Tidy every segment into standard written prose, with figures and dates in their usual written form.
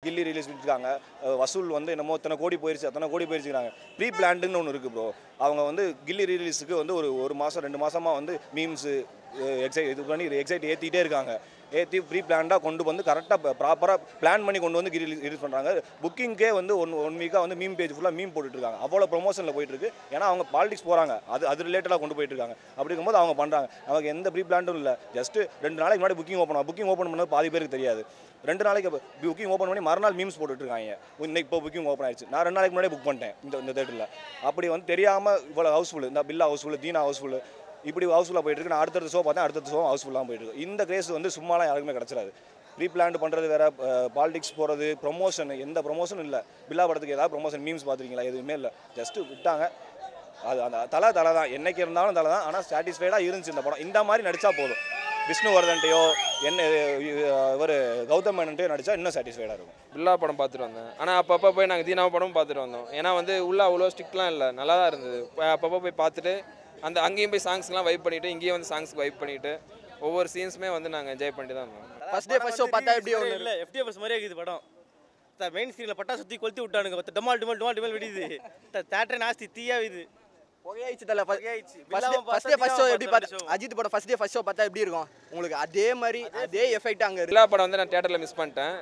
கில்லி release பண்ணிருக்காங்க. வசூல் வந்து என்னமோ அத்தனை கோடி போயிருச்சுங்கிறாங்க. ப்ரீ பிளான்டுன்னு ஒன்று இருக்குது ப்ரோ. அவங்க வந்து கில்லி ரிலீஸுக்கு வந்து ஒரு மாதம் 2 மாதமாக வந்து மீம்ஸு எக்ஸைட் ஏற்றிட்டே இருக்காங்க. ஏற்றி ப்ரீ பிளான்டாக கொண்டு வந்து கரெக்டாக ப்ராப்பராக பிளான் பண்ணி கொண்டு வந்து ரிலீஸ் பண்ணுறாங்க. புக்கிங்கே வந்து ஒன் வீக்காக வந்து மீம் பேஜ் ஃபுல்லாக மீம் போட்டுட்ருக்காங்க. அவ்வளோ ப்ரொமோஷனில் போயிட்டுருக்கு. ஏன்னா அவங்க பாலிடிக்ஸ் போகிறாங்க. அது ரிலேட்டடாக கொண்டு போயிட்டுருக்காங்க. அப்படி இருக்கும்போது அவங்க பண்ணுறாங்க. நமக்கு எந்த ப்ரீ பிளான்டும் இல்லை. ஜஸ்ட்டு 2 நாளைக்கு முன்னாடி புக்கிங் ஓப்பன் பண்ணது பாதி பேருக்கு தெரியாது. 2 நாளைக்கு புக்கிங் ஓப்பன் பண்ணி மறுநாள் மீம்ஸ் போட்டுட்ருக்காங்க. இன்னைக்கு இப்போ புக்கிங் ஓப்பன் ஆயிடுச்சு. நான் 2 நாளைக்கு முன்னாடி புக் பண்ணிட்டேன் இந்த தேட்டரில். அப்படி வந்து தெரியாமல் இவ்வளோ ஹவுஸ்ஃபுல், இந்த பில்லா ஹவுஸ்ஃபுல், தீனா ஹவுஸ்ஃபுல், இப்படி ஹவுஸ்ஃபுல்லாக போயிட்டுருக்கு. நான் அடுத்த ஷோ பார்த்தேன், அடுத்த ஷோ ஹவுஸ்ஃபுல்லாக போயிட்டுருக்கு. இந்த கிரேஸ் வந்து சும்மாலாம் யாருக்குமே கிடச்சிடாது. ப்ரீ பிளான் பண்ணுறது வேறு, பாலிடிக்ஸ் போகிறது, ப்ரொமோஷன், எந்த ப்ரொமோஷனும் இல்லை. பில்லா படத்துக்கு ஏதாவது ப்ரொமோஷன் மீம்ஸ் பார்த்துருக்கீங்களா? எதுவுமே இல்லை. ஜஸ்ட்டு விட்டாங்க. அது அந்த தலை தான், என்னைக்கு இருந்தாலும் தலை தான். ஆனால் சாட்டிஸ்ஃபைடாக இருந்துச்சு இந்த படம். இந்த மாதிரி நடித்தா போதும். விஷ்ணுவர்தன்ட்டையோ இவர் கௌதம் மேனன்ட்டையோ நடித்தா இன்னும் சாட்டிஸ்ஃபைடாக இருக்கும். பில்லா படம் பார்த்துட்டு வந்தேன். ஆனால் அப்பப்போ போய் நாங்கள் தீனா படமும் பார்த்துட்டு வந்தோம். ஏன்னா வந்து உள்ள அவ்வளோ ஸ்ட்ரிக்ட்லாம் இல்லை, நல்லா தான் இருந்தது. அப்பப்போ போய் பார்த்துட்டு அங்கேயும் போய் சாங்ஸ்லாம் வைப் பண்ணிவிட்டு, இங்கேயும் வந்து சாங்ஸ்க்கு வைப் பண்ணிவிட்டு ஒவ்வொரு சீன்ஸுமே வந்து நாங்கள் என்ஜாய் பண்ணிட்டு தான் இருந்தோம். ஃபர்ஸ்ட் டே ஃபர்ஸ்ட் ஷோ பார்த்தா எப்படி ஒன்று இல்லை, எஃப்டிஎஃப்எஸ் மாதிரியே இருக்குது படம். மெயின் ஸ்க்ரீனில் பட்டா சுற்றி கொளுத்தி விட்டானுங்க. டமால் வெடியுது. தேட்டரே நாஸ்தி தீயா இது. புகையாயிச்சு தல. ஃபர்ஸ்ட் டே ஃபர்ஸ்ட் ஷோ எப்படி பார்த்து அஜித் படம் ஃபர்ஸ்ட் டே ஃபர்ஸ்ட் ஷோ பார்த்தா எப்படி இருக்கும் உங்களுக்கு? அதே மாதிரி அதே எஃபெக்ட் அங்கே இருக்கு. பில்லா படம் வந்து நான் தியேட்டரில் மிஸ் பண்ணிட்டேன்.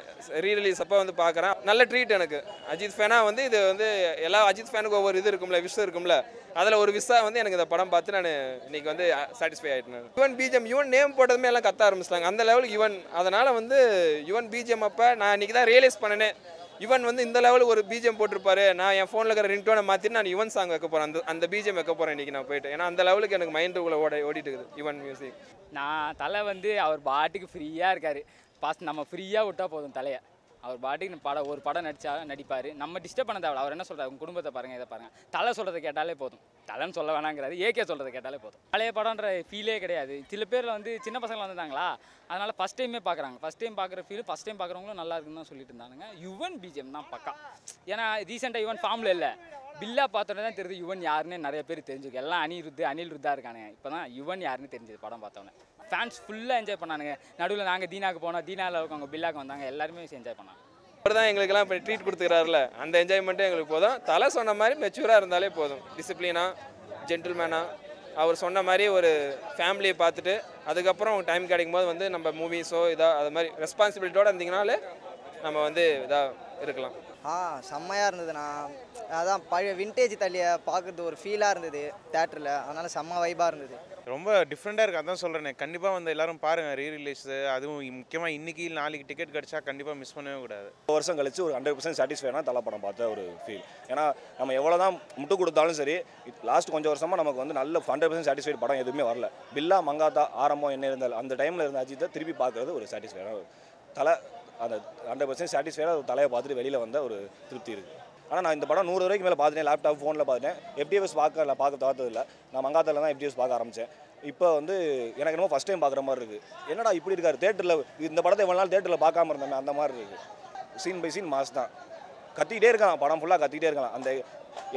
ரீரிலீஸ் அப்போ வந்து பார்க்குறேன். நல்ல ட்ரீட் எனக்கு. அஜித் ஃபேனாக வந்து இது வந்து எல்லா அஜித் ஃபேனுக்கு ஒவ்வொரு இது இருக்கும்ல, விஷ் இருக்கும்ல. அதில் ஒரு விஷயம் வந்து எனக்கு இந்த படம் பார்த்து நான் இன்னைக்கு வந்து சாட்டிஸ்ஃபை ஆகிட்டேன். யுவன் நேம் போட்டதுமே எல்லாம் கத்த ஆரம்பிச்சிட்டாங்க. அந்த லெவலுக்கு யுவன். அதனால் வந்து யுவன் பிஜிஎம் அப்போ நான் இன்றைக்கி தான் ரியலைஸ் பண்ணினேன். யுவன் வந்து இந்த லெவலுக்கு ஒரு பிஜிஎம் போட்டிருப்பாரு. நான் என் ஃபோனில் இருக்கிற ரிங்டோனை மாற்றிட்டு நான் யுவன் சாங் வைக்க போகிறேன். அந்த பிஜிஎம் வைக்க போகிறேன் இன்றைக்கி நான் போயிட்டு. ஏன்னா அந்த லெவலுக்கு எனக்கு மைண்டுக்குள்ளே ஓடிட்டு இருக்குது யுவன் மியூசிக். நான் தலை வந்து அவர் பாட்டுக்கு ஃப்ரீயாக இருக்கார். நம்ம ஃப்ரீயாக விட்டால் போதும் தலையை. அவர் பாட்டுக்கு ஒரு படம் நடிப்பார். நம்ம டிஸ்டர்ப் பண்ண தேவை. அவர் என்ன சொல்கிறார், உங்கள் குடும்பத்தை பாருங்கள், இதை பாருங்கள். தலை சொல்கிறத கேட்டாலே போதும். தலைன்னு சொல்ல வேணாங்கிறாரு, ஏகே சொல்கிறத கேட்டாலே போதும். பழைய படம்ன்ற ஃபீலே கிடையாது. சில பேர் வந்து சின்ன பசங்க வந்துட்டாங்களா, அதனால் ஃபஸ்ட் டைமே பார்க்குறாங்க. ஃபஸ்ட் டைம் பார்க்குற ஃபீல் ஃபஸ்ட் டைம் பார்க்குறவங்களும் நல்லா இருக்குன்னு தான் சொல்லிட்டு இருந்தானுங்க. யுவன் பிஜிஎம் தான் பக்கா. ஏன்னா ரீசெண்டாக யுவன் ஃபார்மில் இல்லை. பில்லா பார்த்தோன்னே தான் தெரியுது யுவன் யாருன்னு நிறைய பேர் தெரிஞ்சுருக்கு. எல்லாம் அனில் ருத்தா இருக்கானுங்க. இப்போ தான் யுவன் யாருன்னு தெரிஞ்சது படம் பார்த்தோன்னே. ஃபேன்ஸ் ஃபுல்லாக என்ஜாய் பண்ணானுங்க. நடுவில் நாங்கள் தீனாவுக்கு போனோம், தீனாவில் இருக்கவங்க பில்லாக்கு வந்தாங்க, எல்லாருமே என்ஜாய் பண்ணாங்க. அவர் தான் எங்களுக்கெல்லாம் இப்போ ட்ரீட் கொடுத்துக்கிறாருல, அந்த என்ஜாய்மெண்ட்டே எங்களுக்கு போதும். தலை சொன்ன மாதிரி மெச்சூராக இருந்தாலே போதும். டிசிப்ளினாக, ஜென்டில்மேனாக, அவர் சொன்ன மாதிரி ஒரு ஃபேமிலியை பார்த்துட்டு அதுக்கப்புறம் டைம் கிடைக்கும் போது வந்து நம்ம மூவிஸோ அது மாதிரி ரெஸ்பான்சிபிலிட்டியோடு இருந்தீங்கனாலே நம்ம வந்து இதாக இருக்கலாம். செம்மையாக இருந்ததுண்ணா. அதான் பழைய விண்டேஜ் தள்ளியை பார்க்குறது ஒரு ஃபீலாக இருந்தது தேட்டரில். அதனால் செம்ம வைபாக இருந்தது. ரொம்ப டிஃப்ரெண்ட்டாக இருக்குது. அதான் சொல்கிறேனே, கண்டிப்பாக வந்து எல்லோரும் பாருங்கள் ரீ ரிலீஸு. அதுவும் முக்கியமாக இன்றைக்கி நாளைக்கு டிக்கெட் கிடச்சா கண்டிப்பாக மிஸ் பண்ணவே கூடாது. ஒரு வருஷம் கழிச்சு ஒரு 100% சாட்டிஸ்ஃபைடான தலை படம் பார்த்த ஒரு ஃபீல். ஏன்னா நம்ம எவ்வளோ தான் முட்டு கொடுத்தாலும் சரி, லாஸ்ட் கொஞ்சம் வருஷமாக நமக்கு வந்து நல்ல 100% சாட்டிஸ்ஃபைட் படம் எதுவுமே வரல. பில்லா, மங்காத்தா, ஆரம்பம் என்ன இருந்தாலும் அந்த டைமில் இருந்த அஜித்தை திருப்பி பார்க்குறது ஒரு சாட்டிஸ்ஃபைடான தலை. அந்த 100% சாட்டிஸ்ஃபைடாக ஒரு தலையை பார்த்துட்டு வெளியில் வந்த ஒரு திருப்தி இருக்குது. ஆனால் நான் இந்த படம் 100 வரைக்கும் மேலே பார்த்துட்டேன். லேப்டாப், ஃபோனில் பார்த்துட்டேன். எஃப்டிஎஃப்எஸ் பார்க்க பார்த்ததில்லை. நான் மங்காத்தாவில் தான் எஃப்டிஎஃப்எஸ் பார்க்க ஆரம்பித்தேன். இப்போ வந்து எனக்கு என்னமோ ஃபஸ்ட் டைம் பார்க்குற மாதிரி இருக்குது. என்னடா இப்படி இருக்காரு தேட்டரில், இந்த படத்தை எவ்வளோ நாள் தேட்டரில் பார்க்காம இருந்தேன் அந்த மாதிரி இருக்குது. சீன் பை சீன் மாஸ் தான். கத்திக்கிட்டே இருக்கலாம், படம் ஃபுல்லாக கத்திக்கிட்டே இருக்கலாம். அந்த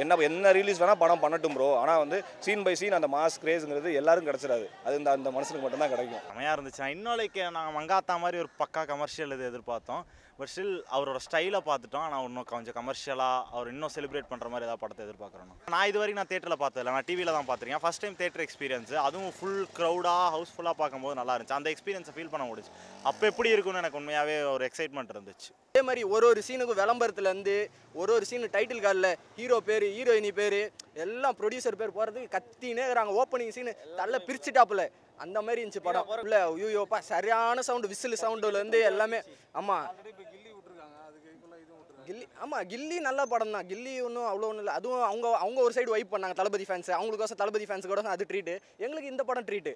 என்ன ரிலீஸ் வேணால் படம் பண்ணட்டும் ப்ரோ. ஆனால் வந்து சீன் பை சீன் அந்த மாஸ் கிரேஸுங்கிறது எல்லாரும் கிடச்சிடாது. அது அந்த மனுஷனுக்கு மட்டும்தான் கிடைக்கும். செமையாக இருந்துச்சு. இன்னொலைக்கு நாங்கள் மங்காத்தா மாதிரி ஒரு பக்கா கமர்ஷியல் இது எதிர்பார்த்தோம். பட் ஸ்டில் அவரோட ஸ்டைலை பார்த்துட்டோம். ஆனால் இன்னும் கொஞ்சம் கமர்ஷியலாக அவர் இன்னும் செலிப்ரேட் பண்ணுற மாதிரி ஏதாவது படத்தை எதிர்பார்க்குறோம். நான் இது வரைக்கும் நான் தேட்டரில் பார்த்ததில்ல, நான் டிவியில் தான் பார்த்துருக்கேன். ஃபஸ்ட் டைம் தேட்டர் எக்ஸ்பீரியன்ஸ், அதுவும் ஃபுல் க்ரௌடாக ஹவுஸ்ஃபுல்லாக பார்க்கும்போது நல்லா இருந்துச்சு. அந்த எக்ஸ்பீரியன்ஸை ஃபீல் பண்ண முடிச்சு. அப்போ எப்படி இருக்குன்னு எனக்கு உண்மையாகவே ஒரு எக்ஸைட்மெண்ட் இருந்துச்சு. அதே மாதிரி ஒரு சீனுக்கும் விளம்பரத்துலேருந்து ஒரு சீனு டைட்டில் கார்டில் ஹீரோ பேர், ஹீரோயினி பேர், எல்லாம் ப்ரொடியூசர் பேர் போகிறதுக்கு கத்தினே இருக்கிறாங்க. ஓப்பனிங் சீனு தள்ள பிரிச்சுட்டாப்புல அந்த மாதிரி இருந்துச்சு படம். இல்லை ஐயோப்பா சரியான சவுண்டு, விசில் சவுண்டுலேருந்து எல்லாமே. ஆமாம் கில்லி, ஆமாம் கில்லி நல்ல படம் தான். கில்லி ஒன்றும் அவ்வளோ ஒன்றும் இல்லை. அதுவும் அவங்க ஒரு சைடு வைப் பண்ணாங்க தளபதி ஃபேன்ஸ். அவங்களுக்கோசம் தளபதி ஃபேன்ஸுக்கு கூட அது ட்ரீட்டு. எங்களுக்கு இந்த படம் ட்ரீட்டு.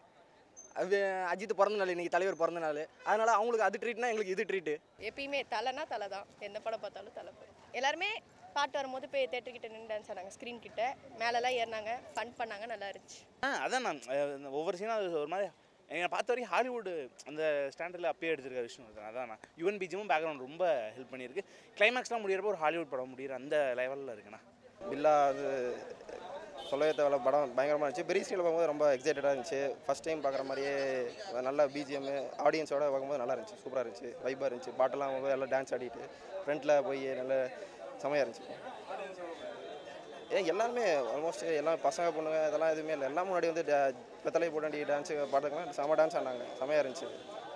அது அஜித் பிறந்த நாள், இன்றைக்கி தலைவர் பிறந்த நாள். அதனால் அவங்களுக்கு அது ட்ரீட்னா எங்களுக்கு இது ட்ரீட்டு. எப்பயுமே தலைனா தலை தான். எந்த படம் பார்த்தாலும் தலை. எல்லாருமே பாட்டு வரும்போது போய் தேட்டர்கிட்ட நின்று டான்ஸ் ஆனாங்க. ஸ்க்ரீன் கிட்ட மேலெல்லாம் ஏறினாங்க, ஃபன் பண்ணாங்க, நல்லா இருந்துச்சு. அதான் நான் ஒவ்வொரு சீனாக அது ஒரு மாதிரி என்னை பார்த்த வரைக்கும் ஹாலிவுட் அந்த ஸ்டாண்டர்டில் அப்பயே எடுத்துருக்காரு விஷ்ணுவர்தன். அதான் நான் யுவன் பிஜிஎமும் பேக்ரவுண்ட் ரொம்ப ஹெல்ப் பண்ணியிருக்கு. கிளைமேக்ஸ்லாம் முடியிறப்போ ஒரு ஹாலிவுட் படம் முடிகிற அந்த லெவலில் இருக்குண்ணா. பில்லா அது சொல்லவே தேவையில்ல, படம் பயங்கரமாக இருந்துச்சு. பெரிய ஸ்க்ரீனில் பார்க்கும்போது ரொம்ப எக்ஸைட்டடாக இருந்துச்சு. ஃபஸ்ட் டைம் பார்க்குற மாதிரியே நல்ல பிஜிஎம், ஆடியன்ஸோட பார்க்கும்போது நல்லா இருந்துச்சு, சூப்பராக இருந்துச்சு, வைப்பாக இருந்துச்சு. பாட்டெல்லாம் போது எல்லாம் டான்ஸ் ஆடிட்டு ஃப்ரண்ட்டில் போய் நல்ல செமையாக இருந்துச்சு. எல்லாருமே ஆல்மோஸ்ட் எல்லாம் பசங்க பொண்ணுங்க இதெல்லாம் எதுவுமே இல்லை. எல்லாம் முன்னாடி வந்து வெத்தலை போட்டாண்டி டான்ஸு பாட்டுக்கெல்லாம் செம டான்ஸ் ஆனாங்க, செமையாக இருந்துச்சு.